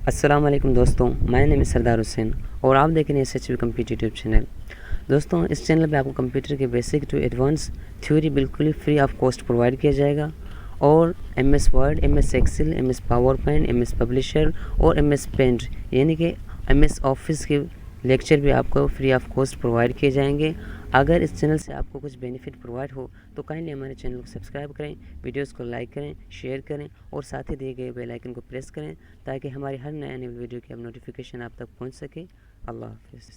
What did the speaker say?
अस्सलाम वालेकुम दोस्तों, मैं नेम सरदार हुसैन और आप देख रहे हैं SHV कंप्यूटर यूट्यूब चैनल। दोस्तों, इस चैनल पे आपको कंप्यूटर के बेसिक टू एडवांस थ्योरी बिल्कुल ही फ्री ऑफ कॉस्ट प्रोवाइड किया जाएगा और MS word, MS Excel, MS PowerPoint, MS Publisher और MS पेंट यानी कि MS ऑफिस के लेक्चर भी आपको फ्री ऑफ कॉस्ट प्रोवाइड किए जाएंगे। अगर इस चैनल से आपको कुछ बेनिफिट प्रोवाइड हो तो काइंडली हमारे चैनल को सब्सक्राइब करें, वीडियोस को लाइक करें, शेयर करें और साथ ही दिए गए बेल आइकन को प्रेस करें ताकि हमारी हर नए आने वाली वीडियो की अब नोटिफिकेशन आप तक पहुंच सके। अल्लाह हाफिज़।